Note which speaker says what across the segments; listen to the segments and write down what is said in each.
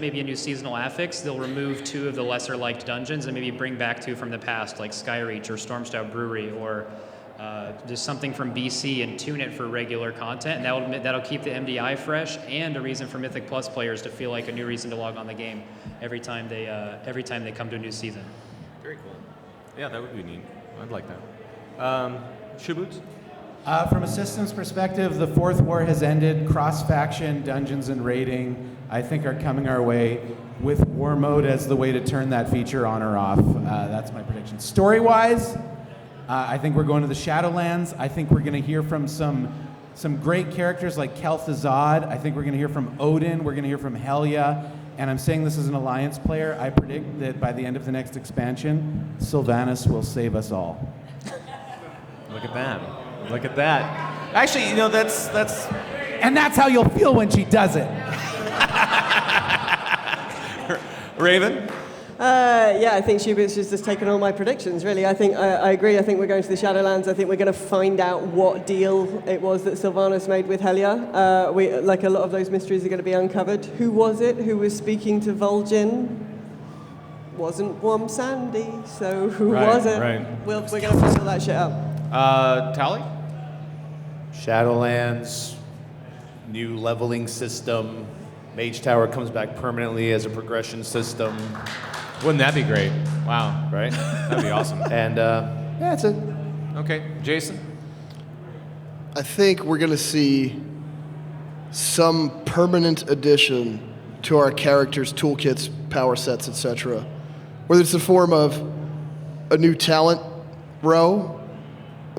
Speaker 1: maybe a new seasonal affix, they'll remove 2 of the lesser liked dungeons and maybe bring back 2 from the past, like Skyreach or Stormstout Brewery, or just something from BC and tune it for regular content, and that'll keep the MDI fresh and a reason for Mythic Plus players to feel like a new reason to log on the game every time they come to a new season.
Speaker 2: Very cool. Yeah, that would be neat. I'd like that. Shoeboots?
Speaker 3: From a systems perspective, the 4th war has ended. Cross-faction dungeons and raiding, I think, are coming our way, with war mode as the way to turn that feature on or off. That's my prediction. Story-wise, I think we're going to the Shadowlands. I think we're going to hear from some great characters like Kel'Thuzad. I think we're going to hear from Odin. We're going to hear from Helya. And I'm saying this as an Alliance player. I predict that by the end of the next expansion, Sylvanas will save us all.
Speaker 2: Look at that. Look at that. Actually, you know, that's...
Speaker 3: And that's how you'll feel when she does it.
Speaker 2: Raven?
Speaker 4: Yeah, I think Shoeboots has just taken all my predictions, really. I agree. I think we're going to the Shadowlands. I think we're going to find out what deal it was that Sylvanas made with Helya. Like a lot of those mysteries are going to be uncovered. Who was it who was speaking to Vol'jin? Wasn't Wom Sandy, so who was it?
Speaker 2: Right.
Speaker 4: We're going to find all that shit out.
Speaker 2: Towelliee?
Speaker 5: Shadowlands, new leveling system. Mage Tower comes back permanently as a progression system.
Speaker 2: Wouldn't that be great? Wow.
Speaker 5: Right?
Speaker 2: That'd be awesome.
Speaker 5: And yeah, that's it.
Speaker 2: Okay. Jason?
Speaker 6: I think we're going to see some permanent addition to our characters' toolkits, power sets, etc. Whether it's in the form of a new talent row,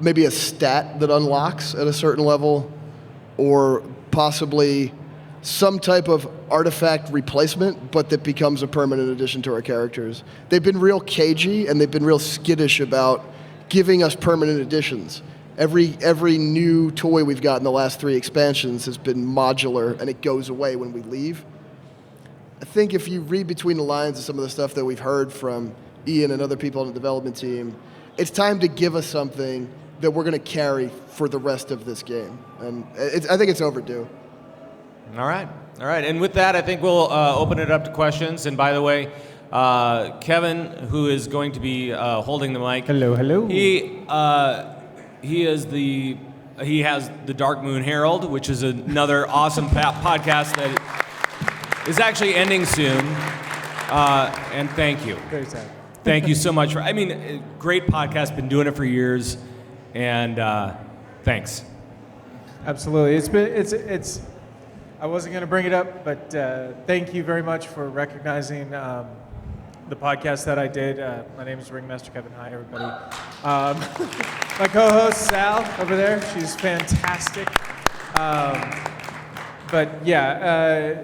Speaker 6: maybe a stat that unlocks at a certain level, or possibly some type of artifact replacement, but that becomes a permanent addition to our characters. They've been real cagey, and they've been real skittish about giving us permanent additions. Every new toy we've got in the last 3 expansions has been modular, and it goes away when we leave. I think if you read between the lines of some of the stuff that we've heard from Ian and other people on the development team, it's time to give us something that we're going to carry for the rest of this game. And I think it's overdue.
Speaker 2: All right. And with that, I think we'll open it up to questions. And by the way, Kevin, who is going to be holding the mic.
Speaker 3: Hello.
Speaker 2: He has the Dark Moon Herald, which is another awesome podcast that is actually ending soon. And thank you.
Speaker 3: Very sad.
Speaker 2: Thank you so much great podcast. Been doing it for years, and thanks.
Speaker 3: Absolutely. It's. I wasn't going to bring it up, but thank you very much for recognizing the podcast that I did. My name is Ringmaster Kevin. Hi, everybody. My co-host, Sal, over there. She's fantastic. But yeah,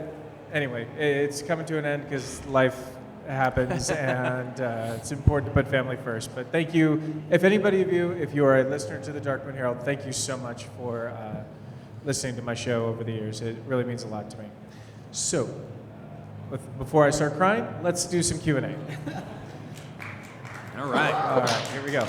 Speaker 3: anyway, it's coming to an end because life happens, and it's important to put family first. But thank you. If anybody of you, if you are a listener to the Dark Moon Herald, thank you so much for listening to my show over the years. It really means a lot to me. So, before I start crying, let's do some Q&A.
Speaker 2: All right,
Speaker 3: here we go.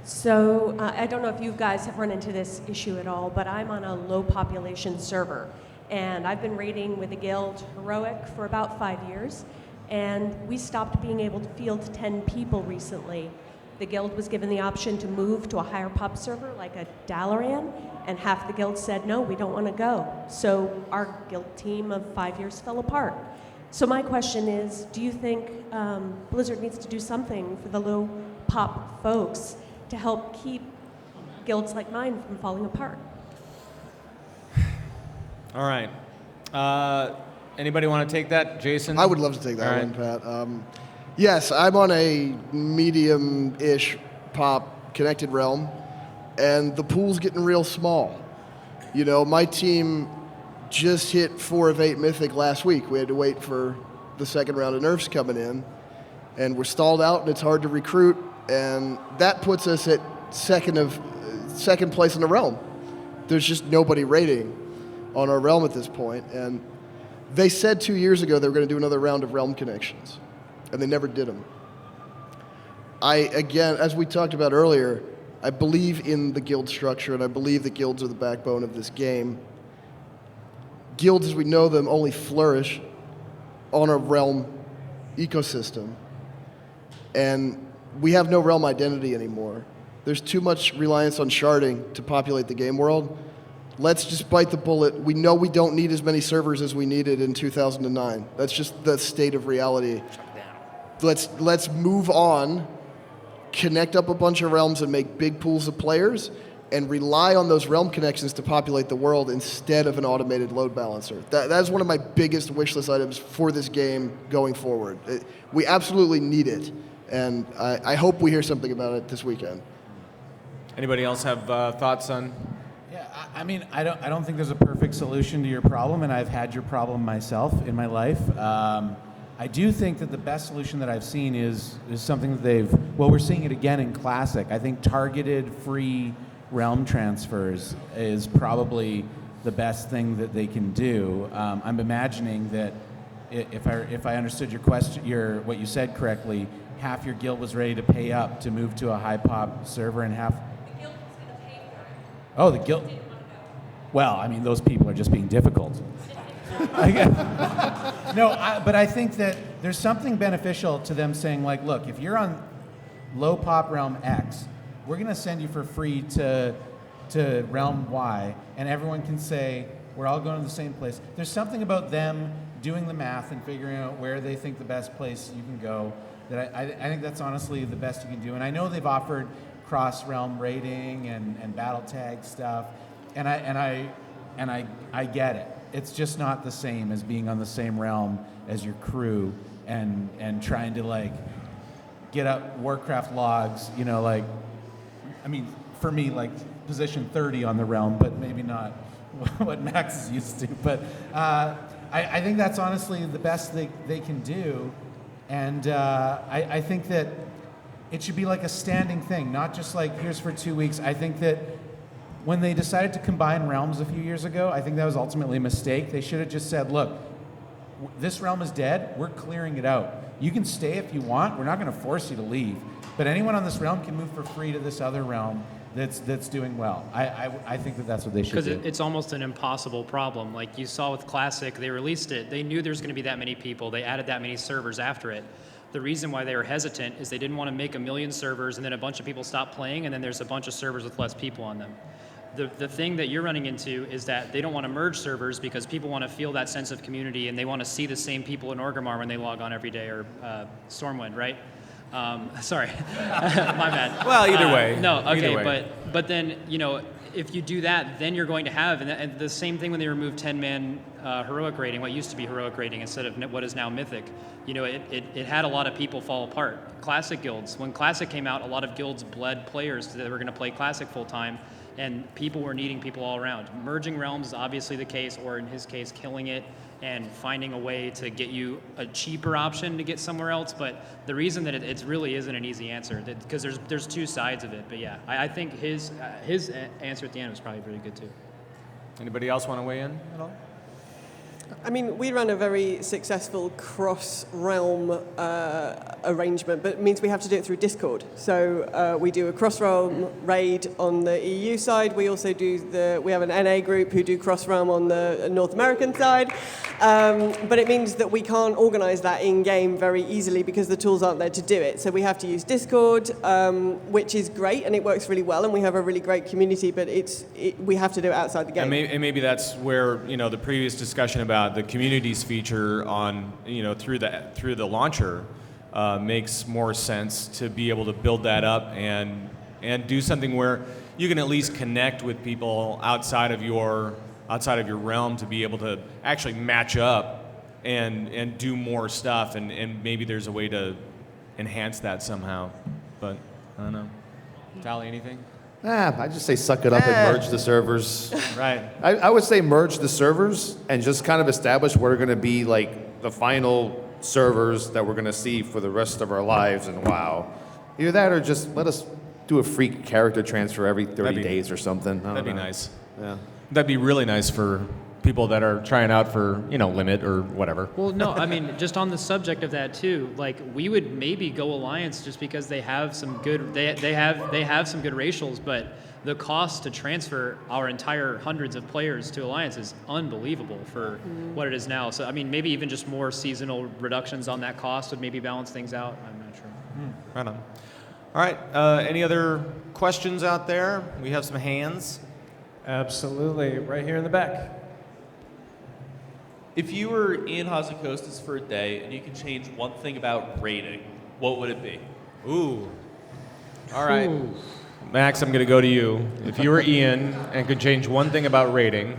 Speaker 7: So, I don't know if you guys have run into this issue at all, but I'm on a low population server. And I've been raiding with the guild Heroic for about 5 years. And we stopped being able to field 10 people recently. The guild was given the option to move to a higher pop server like a Dalaran, and half the guild said, no, we don't want to go. So our guild team of 5 years fell apart. So my question is, do you think Blizzard needs to do something for the low pop folks to help keep guilds like mine from falling apart?
Speaker 2: All right. Anybody want to take that, Jason?
Speaker 6: I would love to take that one, Pat. Yes, I'm on a medium-ish pop connected realm, and the pool's getting real small. You know, my team just hit 4 of 8 Mythic last week. We had to wait for the second round of nerfs coming in, and we're stalled out, and it's hard to recruit, and that puts us at second place in the realm. There's just nobody raiding on our realm at this point, and they said 2 years ago they were going to do another round of realm connections, and they never did them. Again, as we talked about earlier, I believe in the guild structure, and I believe the guilds are the backbone of this game. guilds as we know them only flourish on a realm ecosystem. And we have no realm identity anymore. There's too much reliance on sharding to populate the game world. Let's just bite the bullet. We know we don't need as many servers as we needed in 2009. That's just the state of reality. Let's move on, connect up a bunch of realms and make big pools of players, and rely on those realm connections to populate the world instead of an automated load balancer. That is one of my biggest wish list items for this game going forward. We absolutely need it, and I hope we hear something about it this weekend.
Speaker 2: Anybody else have thoughts on?
Speaker 3: Yeah, I mean, I don't think there's a perfect solution to your problem, and I've had your problem myself in my life. I do think that the best solution that I've seen is something that we're seeing it again in Classic. I think targeted free realm transfers is probably the best thing that they can do. I'm imagining that if I understood your question, what you said correctly, half your guild was ready to pay up to move to a high pop server, and half.
Speaker 7: The guild was going to pay for it.
Speaker 3: Oh, the guild. Well, I mean, those people are just being difficult. But I think that there's something beneficial to them saying, like, look, if you're on low pop realm X, we're going to send you for free to realm Y, and everyone can say, we're all going to the same place. There's something about them doing the math and figuring out where they think the best place you can go that I think that's honestly the best you can do. And I know they've offered cross-realm rating and battle tag stuff, and I get it. It's just not the same as being on the same realm as your crew and trying to like get up Warcraft logs, you know, like, I mean, for me, like position 30 on the realm, but maybe not what Max is used to. But I think that's honestly the best they can do. And I think that it should be like a standing thing, not just like here's for 2 weeks. I think that when they decided to combine realms a few years ago, I think that was ultimately a mistake. They should have just said, look, this realm is dead. We're clearing it out. You can stay if you want. We're not going to force you to leave. But anyone on this realm can move for free to this other realm that's doing well. I think that's what they should do.
Speaker 1: Because it's almost an impossible problem. Like you saw with Classic, they released it. They knew there's going to be that many people. They added that many servers after it. The reason why they were hesitant is they didn't want to make 1 million servers and then a bunch of people stop playing and then there's a bunch of servers with less people on them. The thing that you're running into is that they don't want to merge servers because people want to feel that sense of community and they want to see the same people in Orgrimmar when they log on every day, or Stormwind, right? Sorry, my bad.
Speaker 2: Well, either way.
Speaker 1: No, okay,
Speaker 2: Either way.
Speaker 1: but then, you know, if you do that, then you're going to have, and the same thing when they removed 10-man heroic rating, what used to be heroic rating instead of what is now mythic. You know, it had a lot of people fall apart. Classic guilds, when Classic came out, a lot of guilds bled players that were going to play Classic full time, and people were needing people all around. Merging realms is obviously the case, or in his case, killing it and finding a way to get you a cheaper option to get somewhere else. But the reason that it really isn't an easy answer, because there's two sides of it. But yeah, I think his answer at the end was probably pretty good too.
Speaker 2: Anybody else want to weigh in at all?
Speaker 4: I mean, we ran a very successful cross-realm arrangement, but it means we have to do it through Discord. So we do a cross-realm raid on the EU side. We also we have an NA group who do cross-realm on the North American side. But it means that we can't organize that in-game very easily because the tools aren't there to do it. So we have to use Discord, which is great, and it works really well, and we have a really great community, but we have to do it outside the game.
Speaker 2: And maybe that's where, you know, the previous discussion about the communities feature on, you know, through the launcher makes more sense to be able to build that up and do something where you can at least connect with people outside of your realm to be able to actually match up and do more stuff, and maybe there's a way to enhance that somehow. But I don't know. Towelliee, anything?
Speaker 5: I just say suck it up and merge the servers.
Speaker 2: Right.
Speaker 5: I would say merge the servers and just kind of establish what are going to be like the final servers that we're going to see for the rest of our lives in WoW. Either that or just let us do a free character transfer every 30 days or something.
Speaker 2: That'd be nice.
Speaker 5: Yeah.
Speaker 2: That'd be really nice for people that are trying out for limit or whatever.
Speaker 1: Well, no, I mean, just on the subject of that too, like we would maybe go Alliance just because they have some good they have some good racials, but the cost to transfer our entire hundreds of players to Alliance is unbelievable for what it is now. So I mean, maybe even just more seasonal reductions on that cost would maybe balance things out. I'm not sure.
Speaker 2: Right on. All right. Any other questions out there? We have some hands.
Speaker 8: Absolutely. Right here in the back.
Speaker 9: If you were in Hazzikostas for a day and you could change one thing about raiding, what would it be?
Speaker 2: Ooh. All right. Max, I'm going to go to you. If you were Ian and could change one thing about raiding.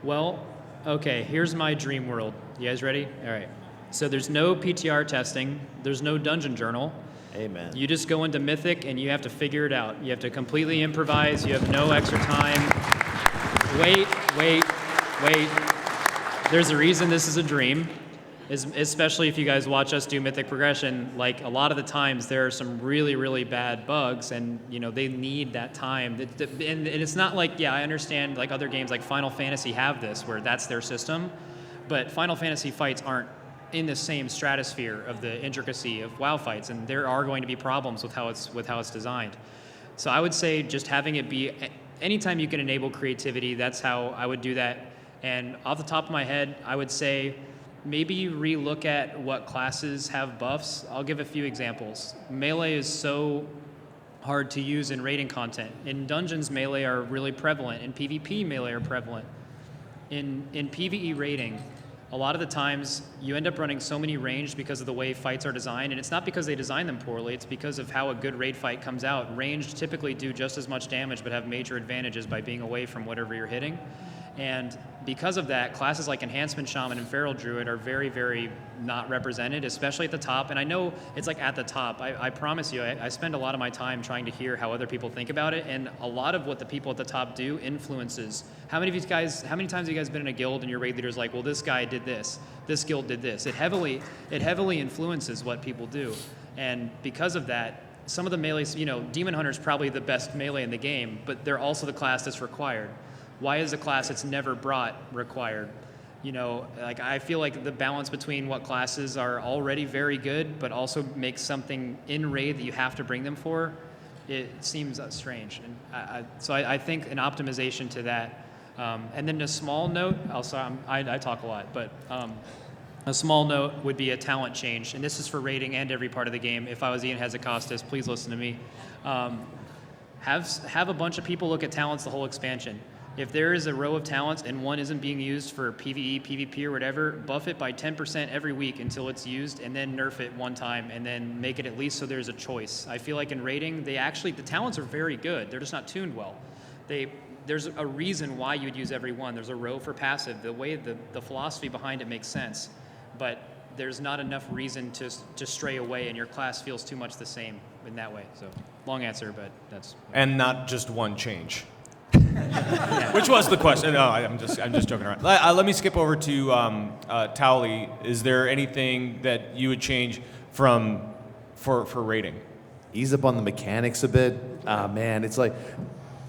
Speaker 1: Well, okay, here's my dream world. You guys ready? All right. So there's no PTR testing. There's no dungeon journal.
Speaker 5: Amen.
Speaker 1: You just go into Mythic and you have to figure it out. You have to completely improvise. You have no extra time. Wait. There's a reason this is a dream, especially if you guys watch us do Mythic progression. Like a lot of the times there are some really, really bad bugs and they need that time. And it's not like, I understand like other games like Final Fantasy have this where that's their system, but Final Fantasy fights aren't in the same stratosphere of the intricacy of WoW fights, and there are going to be problems with how it's designed. So I would say just having it be anytime you can enable creativity, that's how I would do that. And off the top of my head, I would say maybe relook at what classes have buffs. I'll give a few examples. Melee is so hard to use in raiding content. In dungeons, melee are really prevalent. In PvP, melee are prevalent. In PvE raiding, a lot of the times you end up running so many ranged because of the way fights are designed, and it's not because they design them poorly, it's because of how a good raid fight comes out. Ranged typically do just as much damage but have major advantages by being away from whatever you're hitting. And because of that, classes like Enhancement Shaman and Feral Druid are very, very not represented, especially at the top. And I know it's like at the top. I promise you, I spend a lot of my time trying to hear how other people think about it. And a lot of what the people at the top do influences. How many times have you guys been in a guild and your raid leader's like, well, this guy did this guild did this. It heavily influences what people do. And because of that, some of the melees, Demon Hunter's probably the best melee in the game, but they're also the class that's required. Why is a class that's never brought required? Like I feel like the balance between what classes are already very good, but also make something in raid that you have to bring them for, it seems strange. And so I think an optimization to that. And then a small note, I talk a lot, but a small note would be a talent change. And this is for raiding and every part of the game. If I was Ian Hazzikostas, please listen to me. Have a bunch of people look at talents the whole expansion. If there is a row of talents and one isn't being used for PvE, PvP, or whatever, buff it by 10% every week until it's used, and then nerf it one time, and then make it at least so there's a choice. I feel like in raiding, the talents are very good. They're just not tuned well. There's a reason why you'd use every one. There's a row for passive. The way the philosophy behind it makes sense, but there's not enough reason to stray away, and your class feels too much the same in that way. So, long answer, but that's.
Speaker 2: And not just one change. Which was the question. No, I'm just joking around. Let me skip over to Towelliee. Is there anything that you would change for rating?
Speaker 5: Ease up on the mechanics a bit. Man, it's like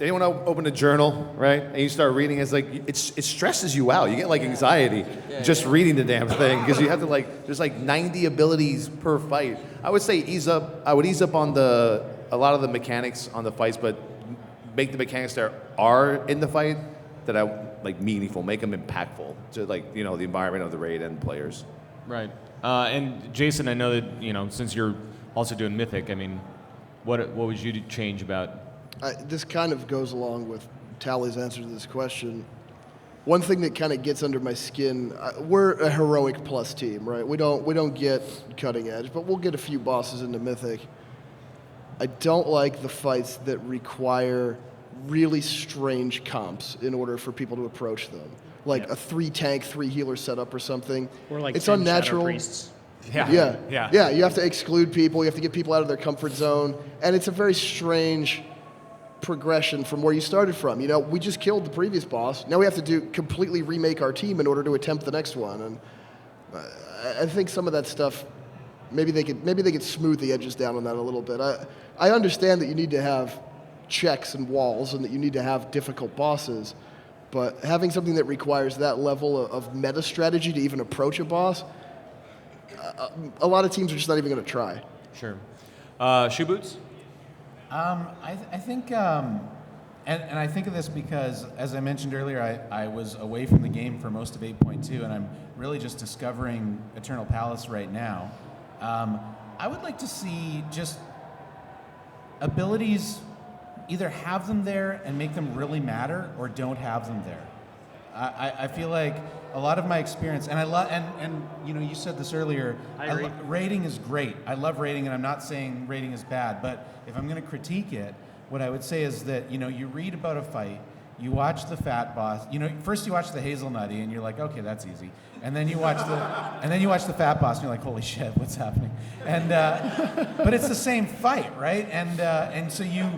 Speaker 5: anyone open a journal, right? And you start reading, it's like it stresses you out. You get like anxiety just reading the damn thing because you have to there's like 90 abilities per fight. I would say ease up. I would ease up on a lot of the mechanics on the fights, but make the mechanics that are in the fight that are like meaningful, make them impactful to the environment of the raid and players.
Speaker 2: Right. And Jason, I know that since you're also doing Mythic, I mean, what would you change about?
Speaker 6: This kind of goes along with Towellee's answer to this question. One thing that kind of gets under my skin, we're a heroic plus team, right? We don't get cutting edge, but we'll get a few bosses into Mythic. I don't like the fights that require really strange comps in order for people to approach them. Like a 3-tank, 3-healer setup or something.
Speaker 1: Or like
Speaker 6: it's
Speaker 1: 10
Speaker 6: unnatural.
Speaker 1: Shadow Priests.
Speaker 6: Yeah, you have to exclude people, you have to get people out of their comfort zone, and it's a very strange progression from where you started from. We just killed the previous boss. Now we have to completely remake our team in order to attempt the next one. And I think some of that stuff, maybe they could smooth the edges down on that a little bit. I understand that you need to have checks and walls and that you need to have difficult bosses, But having something that requires that level of meta strategy to even approach a boss, a lot of teams are just not even going to try.
Speaker 2: Sure. Shoeboots?
Speaker 3: I think, and I think of this because, as I mentioned earlier, I was away from the game for most of 8.2, and I'm really just discovering Eternal Palace right now. I would like to see just abilities either have them there and make them really matter, or don't have them there. I feel like a lot of my experience, and I love, and you know, you said this earlier.
Speaker 1: I agree.
Speaker 3: Rating is great. I love rating, and I'm not saying rating is bad. But if I'm going to critique it, what I would say is that, you know, you read about a fight, you watch the fat boss. You know, first you watch the hazelnutty, and you're like, okay, that's easy. And then you watch the fat boss, and you're like, holy shit, what's happening? And but it's the same fight, right? And so you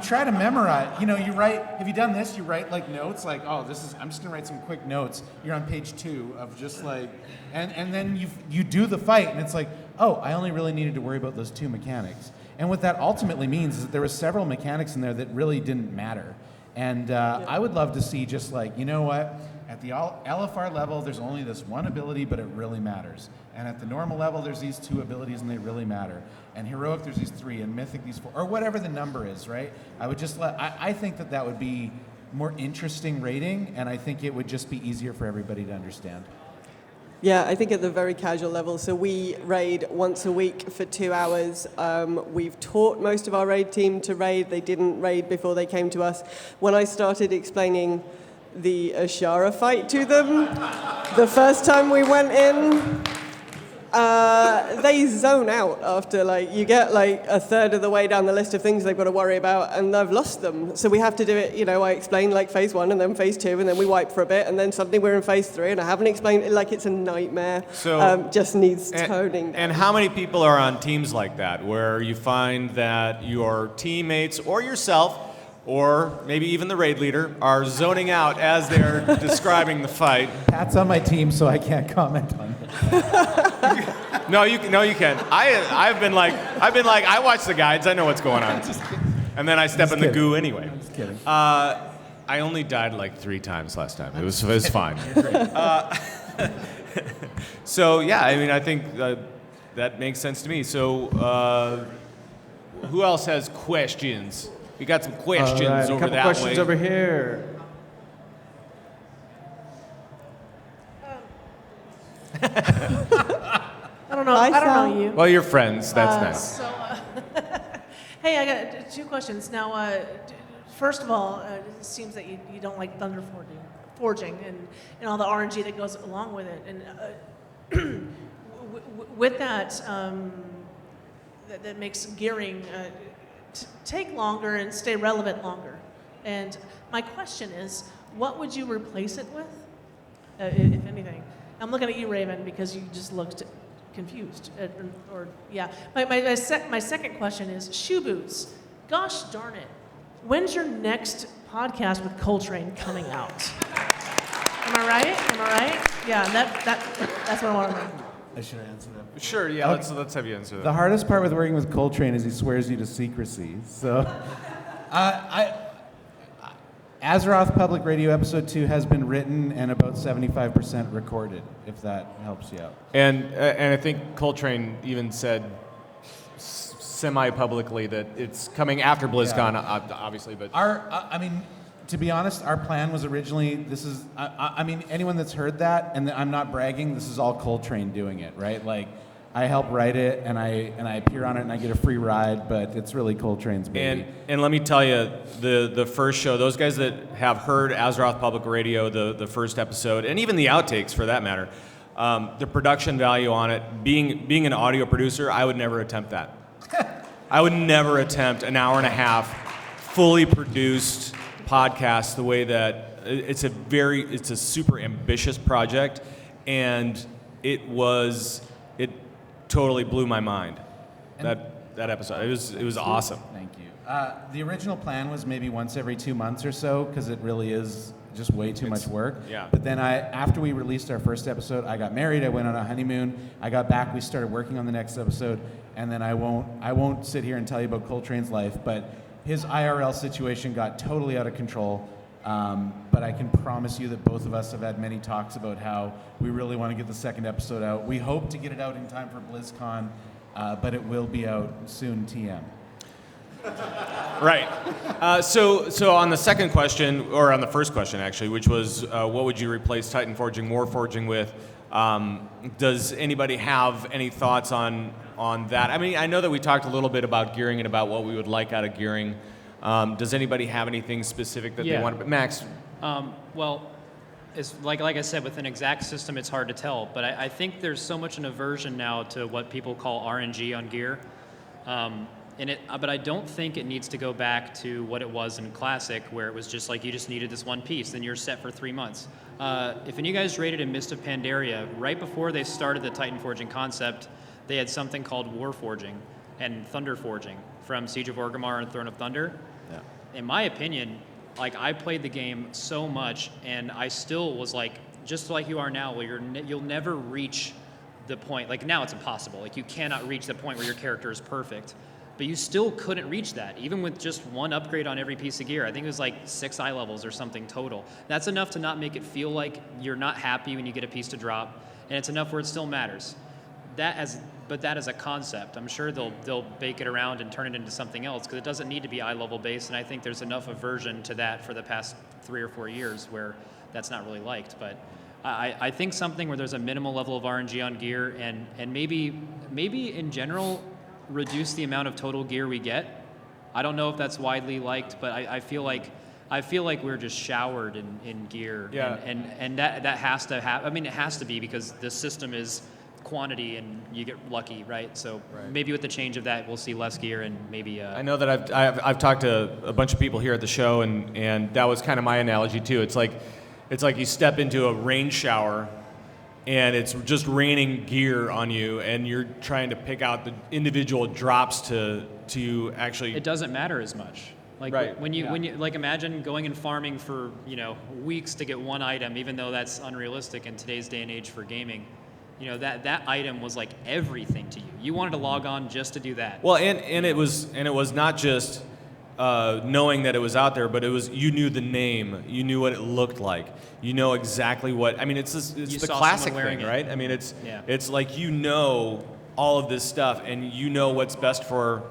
Speaker 3: try to memorize. You know, you write. Have you done this? You write like notes, like, oh, I'm just gonna write some quick notes. You're on page 2 of just like, and then you do the fight, and it's like, oh, I only really needed to worry about those 2 mechanics. And what that ultimately means is that there were several mechanics in there that really didn't matter. And I would love to see just like, you know what, at the LFR level, there's only this one ability, but it really matters. And at the normal level, there's these 2 abilities, and they really matter. And heroic, there's these 3, and mythic, these 4, or whatever the number is, right? I think that would be more interesting rating, and I think it would just be easier for everybody to understand.
Speaker 4: Yeah, I think at the very casual level. So we raid once a week for 2 hours. We've taught most of our raid team to raid. They didn't raid before they came to us. When I started explaining the Ashara fight to them, the first time we went in, they zone out after, like, you get like a third of the way down the list of things they've got to worry about, and I've lost them. So we have to do it, you know, I explain like phase 1 and then phase 2, and then we wipe for a bit, and then suddenly we're in phase 3, and I haven't explained it. Like, it's a nightmare.
Speaker 2: So,
Speaker 4: just needs toning down.
Speaker 2: And how many people are on teams like that, where you find that your teammates or yourself, or maybe even the raid leader, are zoning out as they're describing the fight?
Speaker 3: Pat's on my team, so I can't comment on it.
Speaker 2: No, you can. I've been like, I watch the guides, I know what's going on. And then I step in the goo anyway.
Speaker 3: I'm just kidding.
Speaker 2: I only died like 3 times last time. It was fine. So yeah, I mean, I think that makes sense to me. So who else has questions? We got some questions
Speaker 8: All right,
Speaker 2: over
Speaker 8: a couple
Speaker 2: that
Speaker 8: questions
Speaker 2: way.
Speaker 8: over here.
Speaker 10: I don't know.
Speaker 4: Hi,
Speaker 10: I don't
Speaker 4: Sal.
Speaker 10: know you.
Speaker 2: Well, you're friends. That's nice.
Speaker 10: So, hey, I got 2 questions. Now, first of all, it seems that you don't like thunder forging and all the RNG that goes along with it. And with that, that makes gearing take longer and stay relevant longer. And my question is, what would you replace it with, if anything? I'm looking at you, Raven, because you just looked confused. My second question is, Shoeboots, gosh darn it, when's your next podcast with Coltrane coming out? Am I right? Yeah, that's what I want to know.
Speaker 3: Should I answer that?
Speaker 2: Sure, yeah, let's have you answer that.
Speaker 3: The hardest part with working with Coltrane is he swears you to secrecy. So, Azeroth Public Radio Episode 2 has been written and about 75% recorded, if that helps you out.
Speaker 2: And I think Coltrane even said semi-publicly that it's coming after BlizzCon, obviously, but...
Speaker 3: I mean, to be honest, our plan was originally, I mean, anyone that's heard that, and I'm not bragging, this is all Coltrane doing it, right? Like, I help write it, and I appear on it, and I get a free ride, but it's really Coltrane's baby.
Speaker 2: And let me tell you, the first show, those guys that have heard Azeroth Public Radio, the first episode, and even the outtakes for that matter, the production value on it, being an audio producer, I would never attempt that. I would never attempt an hour and a half fully produced podcast the way that it's a super ambitious project, and it totally blew my mind. That episode, it was awesome.
Speaker 3: Thank you. The original plan was maybe once every 2 months or so, because it really is just way too much work.
Speaker 2: Yeah.
Speaker 3: But then after we released our first episode, I got married, I went on a honeymoon, I got back, we started working on the next episode, and then I won't sit here and tell you about Coltrane's life, but his IRL situation got totally out of control. But I can promise you that both of us have had many talks about how we really want to get the second episode out. We hope to get it out in time for BlizzCon, but it will be out soon, TM.
Speaker 2: Right. So on the second question, or on the first question actually, which was what would you replace Titan Forging, Warforging with? Does anybody have any thoughts on that? I mean, I know that we talked a little bit about gearing and about what we would like out of gearing. Does anybody have anything specific that they want? Max?
Speaker 1: Well, it's like I said, with an exact system, it's hard to tell. But I think there's so much an aversion now to what people call RNG on gear. But I don't think it needs to go back to what it was in Classic, where it was just like you just needed this one piece, then you're set for 3 months. If any of you guys rated in Mist of Pandaria, right before they started the Titan Forging concept, they had something called War Forging and Thunder Forging from Siege of Orgrimmar and Throne of Thunder.
Speaker 2: Yeah.
Speaker 1: In my opinion, like I played the game so much, and I still was like, just like you are now, where you'll never reach the point. Like now, it's impossible. Like you cannot reach the point where your character is perfect. But you still couldn't reach that, even with just one upgrade on every piece of gear. I think it was like 6 eye levels or something total. That's enough to not make it feel like you're not happy when you get a piece to drop, and it's enough where it still matters. But that as a concept, I'm sure they'll bake it around and turn it into something else, because it doesn't need to be eye level based, and I think there's enough aversion to that for the past 3 or 4 years where that's not really liked. But I think something where there's a minimal level of RNG on gear, and maybe in general, reduce the amount of total gear we get. I don't know if that's widely liked, but I feel like we're just showered in gear.
Speaker 2: Yeah.
Speaker 1: And that has to happen. I mean, it has to be, because the system is quantity and you get lucky, right? So maybe with the change of that, we'll see less gear and maybe.
Speaker 2: I know that I've talked to a bunch of people here at the show, and that was kind of my analogy too. It's like you step into a rain shower, and it's just raining gear on you, and you're trying to pick out the individual drops to actually.
Speaker 1: It doesn't matter as much. Like when you like imagine going and farming for weeks to get one item, even though that's unrealistic in today's day and age for gaming. That item was like everything to you. You wanted to log on just to do that.
Speaker 2: Well, and it was not just knowing that it was out there, but it was you knew the name, you knew what it looked like, you know exactly what. I mean, it's the classic thing, right? I mean, it's like all of this stuff, and you know what's best for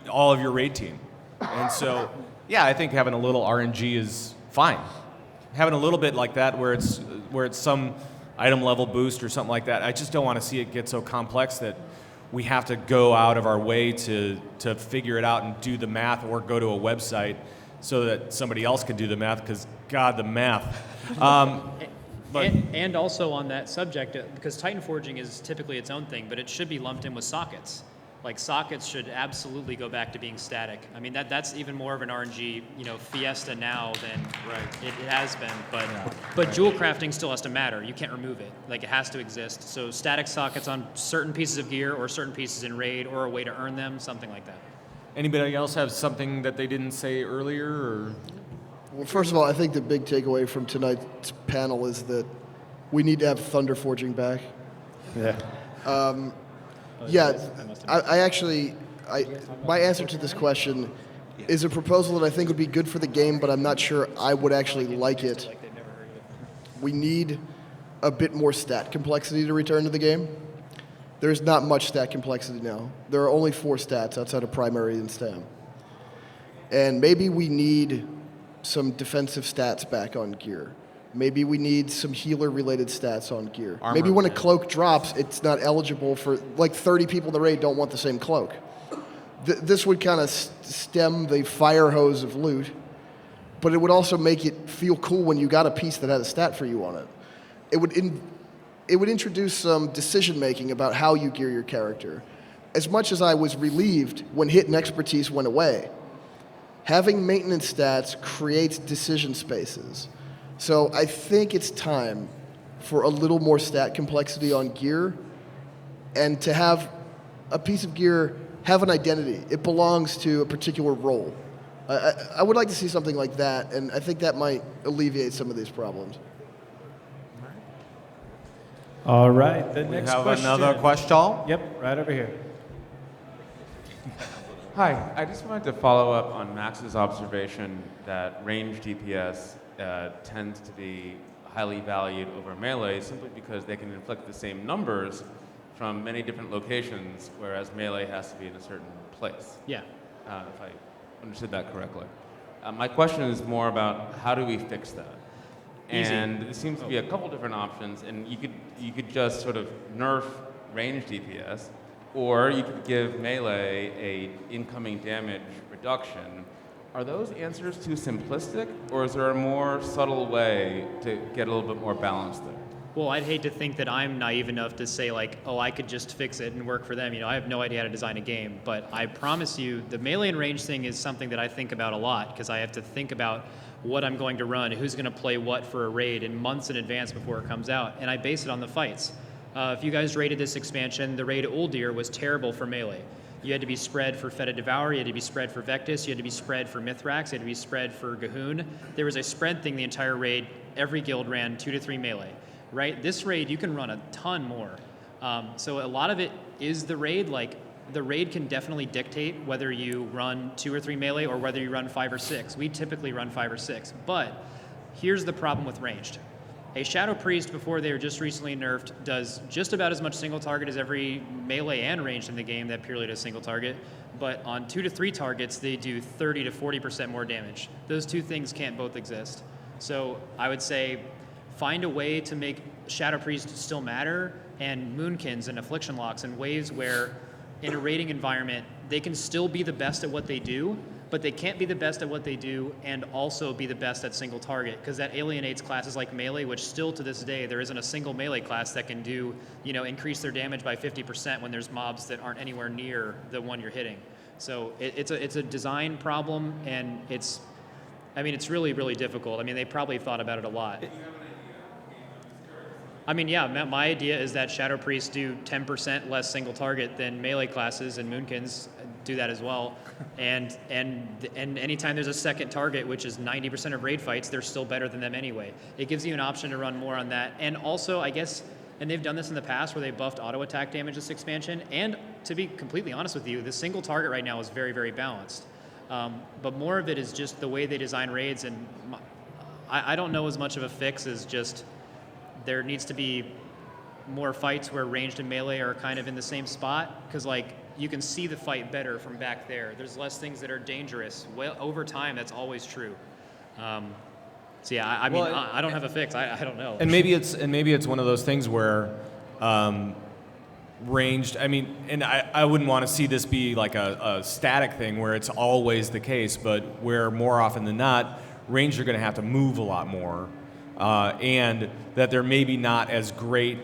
Speaker 2: all of your raid team, and so I think having a little RNG is fine. Having a little bit like that, where it's some item level boost or something like that. I just don't want to see it get so complex that we have to go out of our way to figure it out and do the math, or go to a website so that somebody else can do the math, because God, the math.
Speaker 1: And also on that subject, because Titan Forging is typically its own thing, but it should be lumped in with sockets. Like sockets should absolutely go back to being static. I mean, that's even more of an RNG, fiesta now than it has been. But jewel crafting still has to matter. You can't remove it. Like it has to exist. So static sockets on certain pieces of gear or certain pieces in raid, or a way to earn them, something like that.
Speaker 2: Anybody else have something that they didn't say earlier? Or?
Speaker 6: Well, first of all, I think the big takeaway from tonight's panel is that we need to have Thunder Forging back.
Speaker 5: Yeah.
Speaker 6: My answer to this question is a proposal that I think would be good for the game, but I'm not sure I would actually like it. We need a bit more stat complexity to return to the game. There's not much stat complexity now. There are only 4 stats outside of primary and stam. And maybe we need some defensive stats back on gear. Maybe we need some healer-related stats on gear.
Speaker 2: Armor,
Speaker 6: maybe when a cloak drops, it's not eligible for, like 30 people in the raid don't want the same cloak. This would kind of stem the fire hose of loot, but it would also make it feel cool when you got a piece that had a stat for you on it. It would introduce some decision-making about how you gear your character. As much as I was relieved when hit and expertise went away, having maintenance stats creates decision spaces. So I think it's time for a little more stat complexity on gear, and to have a piece of gear have an identity. It belongs to a particular role. I would like to see something like that, and I think that might alleviate some of these problems.
Speaker 8: All right, the
Speaker 2: We
Speaker 8: next
Speaker 2: have
Speaker 8: question.
Speaker 2: another question.
Speaker 8: Yep, right over here.
Speaker 11: Hi, I just wanted to follow up on Max's observation that range DPS tends to be highly valued over melee simply because they can inflict the same numbers from many different locations, whereas melee has to be in a certain place.
Speaker 1: Yeah.
Speaker 11: If I understood that correctly. My question is more about how do we fix that?
Speaker 1: Easy.
Speaker 11: And there seems to be a couple different options, and you could just sort of nerf range DPS, or you could give melee a incoming damage reduction. Are those answers too simplistic, or is there a more subtle way to get a little bit more balance there?
Speaker 1: Well, I'd hate to think that I'm naive enough to say like, oh, I could just fix it and work for them. You know, I have no idea how to design a game, but I promise you the melee and range thing is something that I think about a lot because I have to think about what I'm going to run, who's going to play what for a raid in months in advance before it comes out, and I base it on the fights. If you guys raided this expansion, the raid Uldir was terrible for melee. You had to be spread for Feta Devour, you had to be spread for Vectis, you had to be spread for Mithrax, you had to be spread for Gahoon. There was a spread thing the entire raid. Every guild ran 2 to 3 melee, right? This raid, you can run a ton more. So a lot of it is the raid. Like, the raid can definitely dictate whether you run 2 or 3 melee or whether you run 5 or 6. We typically run 5 or 6, but here's the problem with ranged. A Shadow Priest, before they were just recently nerfed, does just about as much single target as every melee and ranged in the game that purely does single target, but on 2 to 3 targets, they do 30 to 40% more damage. Those two things can't both exist. So I would say find a way to make Shadow Priest still matter, and Moonkins and Affliction Locks and ways where in a raiding environment, they can still be the best at what they do, but they can't be the best at what they do and also be the best at single target, because that alienates classes like melee, which still to this day, there isn't a single melee class that can do, you know, increase their damage by 50% when there's mobs that aren't anywhere near the one you're hitting. So it's a design problem, and it's really, really difficult. I mean, they probably thought about it a lot. I mean, yeah, my idea is that Shadow Priests do 10% less single target than melee classes, and Moonkins do that as well. And anytime there's a second target, which is 90% of raid fights, they're still better than them anyway. It gives you an option to run more on that. And also, I guess, and they've done this in the past where they buffed auto attack damage this expansion. And to be completely honest with you, the single target right now is very, very balanced. But more of it is just the way they design raids. And I don't know as much of a fix as just there needs to be more fights where ranged and melee are kind of in the same spot, because like you can see the fight better from back there. There's less things that are dangerous. Well, over time, that's always true. So yeah, I mean, I don't have a fix. I don't know.
Speaker 2: And maybe it's one of those things where ranged. I mean, and I wouldn't want to see this be like a static thing where it's always the case, but where more often than not, ranged are going to have to move a lot more. And that they're maybe not as great